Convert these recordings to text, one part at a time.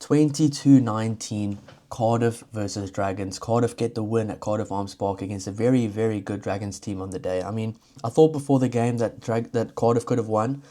22-19, Cardiff versus Dragons. Cardiff get the win at Cardiff Arms Park against a very, very good Dragons team on the day. I mean, I thought before the game that Cardiff could have won,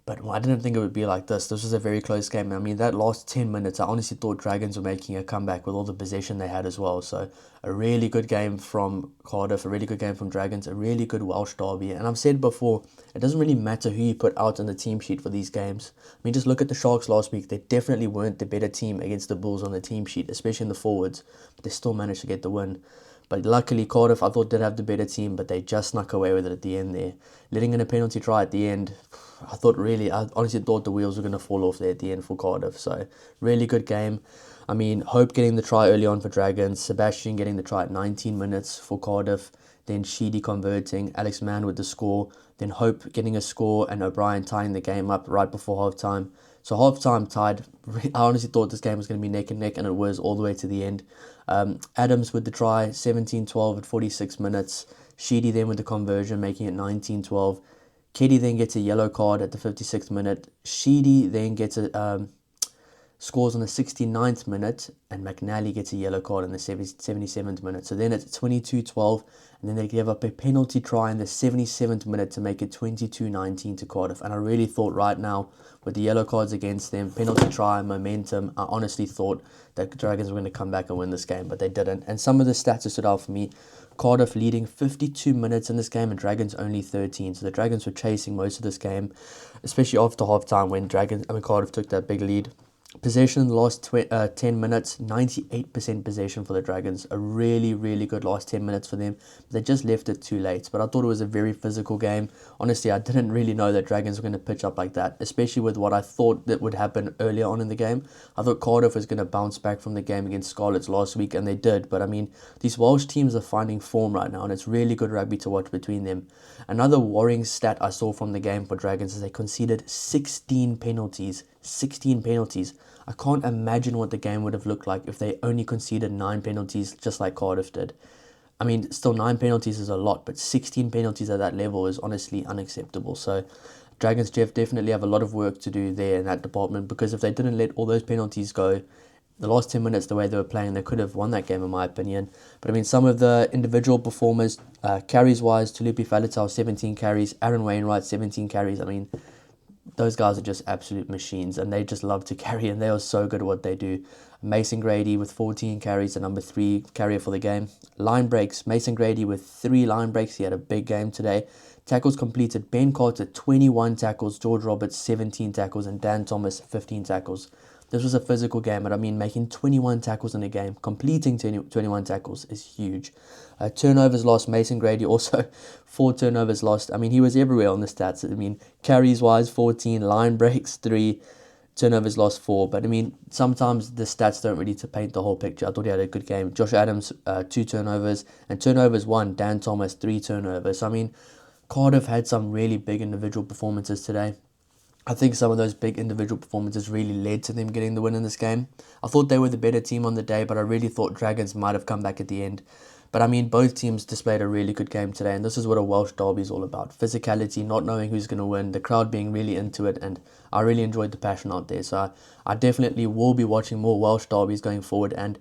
but I didn't think it would be like this. This was a very close game. I mean, that last 10 minutes, I honestly thought Dragons were making a comeback with all the possession they had as well. So a really good game from Cardiff, a really good game from Dragons, a really good Welsh derby. And I've said before, it doesn't really matter who you put out on the team sheet for these games. I mean, just look at the Sharks last week. They definitely weren't the better team against the Bulls on the team sheet, especially in the forwards. But they still managed to get the win. But luckily, Cardiff, I thought, did have the better team, but they just snuck away with it at the end there. Letting in a penalty try at the end, I honestly thought the wheels were going to fall off there at the end for Cardiff. So, really good game. I mean, Hope getting the try early on for Dragons, Sebastian getting the try at 19 minutes for Cardiff, then Sheedy converting, Alex Mann with the score, then Hope getting a score, and O'Brien tying the game up right before half-time. So half-time tied. I honestly thought this game was going to be neck and neck, and it was all the way to the end. Adams with the try, 17-12 at 46 minutes. Sheedy then with the conversion, making it 19-12. Keddy then gets a yellow card at the 56th minute. Sheedy then gets scores on the 69th minute, and McNally gets a yellow card in the 77th minute. So then it's 22-12, and then they give up a penalty try in the 77th minute to make it 22-19 to Cardiff. And I really thought right now, with the yellow cards against them, penalty try, momentum, I honestly thought that the Dragons were going to come back and win this game, but they didn't. And some of the stats that stood out for me: Cardiff leading 52 minutes in this game and Dragons only 13. So the Dragons were chasing most of this game, especially after half-time when Cardiff took that big lead. Possession in the last 10 minutes, 98% possession for the Dragons. A really, really good last 10 minutes for them. They just left it too late. But I thought it was a very physical game. Honestly, I didn't really know that Dragons were going to pitch up like that, especially with what I thought that would happen earlier on in the game. I thought Cardiff was going to bounce back from the game against Scarlets last week, and they did. But I mean, these Welsh teams are finding form right now, and it's really good rugby to watch between them. Another worrying stat I saw from the game for Dragons is they conceded 16 penalties. 16 penalties. I can't imagine what the game would have looked like if they only conceded 9 penalties just like Cardiff did. I mean, still 9 penalties is a lot, but 16 penalties at that level is honestly unacceptable. So Dragons definitely have a lot of work to do there in that department, because if they didn't let all those penalties go, the last 10 minutes, the way they were playing, they could have won that game in my opinion. But I mean, some of the individual performers, carries-wise, Tulupi Faletau, 17 carries, Aaron Wainwright, 17 carries. I mean, those guys are just absolute machines, and they just love to carry, and they are so good at what they do. Mason Grady with 14 carries, the number 3 carrier for the game. Line breaks, Mason Grady with 3 line breaks. He had a big game today. Tackles completed, Ben Carter 21 tackles, George Roberts 17 tackles, and Dan Thomas 15 tackles. This was a physical game, but I mean, making 21 tackles in a game, completing 21 tackles is huge. Turnovers lost, Mason Grady also 4 turnovers lost. I mean, he was everywhere on the stats. I mean, carries-wise, 14, line breaks, 3, turnovers lost, 4. But I mean, sometimes the stats don't really to paint the whole picture. I thought he had a good game. Josh Adams, 2 turnovers, and turnovers 1. Dan Thomas, 3 turnovers. So, I mean, Cardiff had some really big individual performances today. I think some of those big individual performances really led to them getting the win in this game. I thought they were the better team on the day, but I really thought Dragons might have come back at the end. But I mean, both teams displayed a really good game today, and this is what a Welsh derby is all about. Physicality, not knowing who's going to win, the crowd being really into it, and I really enjoyed the passion out there. So I definitely will be watching more Welsh derbies going forward, and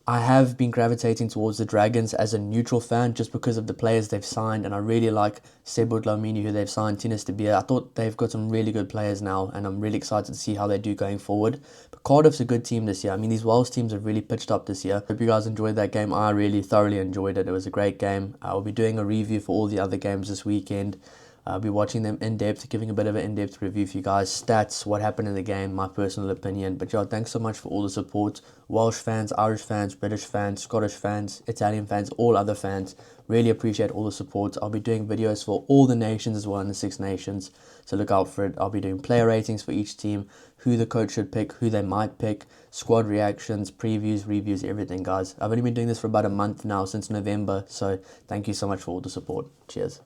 I have been gravitating towards the Dragons as a neutral fan just because of the players they've signed, and I really like Sebo Dlamini, who they've signed, Tinus de Beer. I thought they've got some really good players now, and I'm really excited to see how they do going forward. But Cardiff's a good team this year. I mean, these Welsh teams have really pitched up this year. Hope you guys enjoyed that game. I really thoroughly enjoyed it. It was a great game. I'll be doing a review for all the other games this weekend. I'll be watching them in depth, giving a bit of an in-depth review for you guys. Stats, what happened in the game, my personal opinion. But yeah, thanks so much for all the support. Welsh fans, Irish fans, British fans, Scottish fans, Italian fans, all other fans. Really appreciate all the support. I'll be doing videos for all the nations as well in the 6 nations. So look out for it. I'll be doing player ratings for each team, who the coach should pick, who they might pick, squad reactions, previews, reviews, everything, guys. I've only been doing this for about a month now, since November. So thank you so much for all the support. Cheers.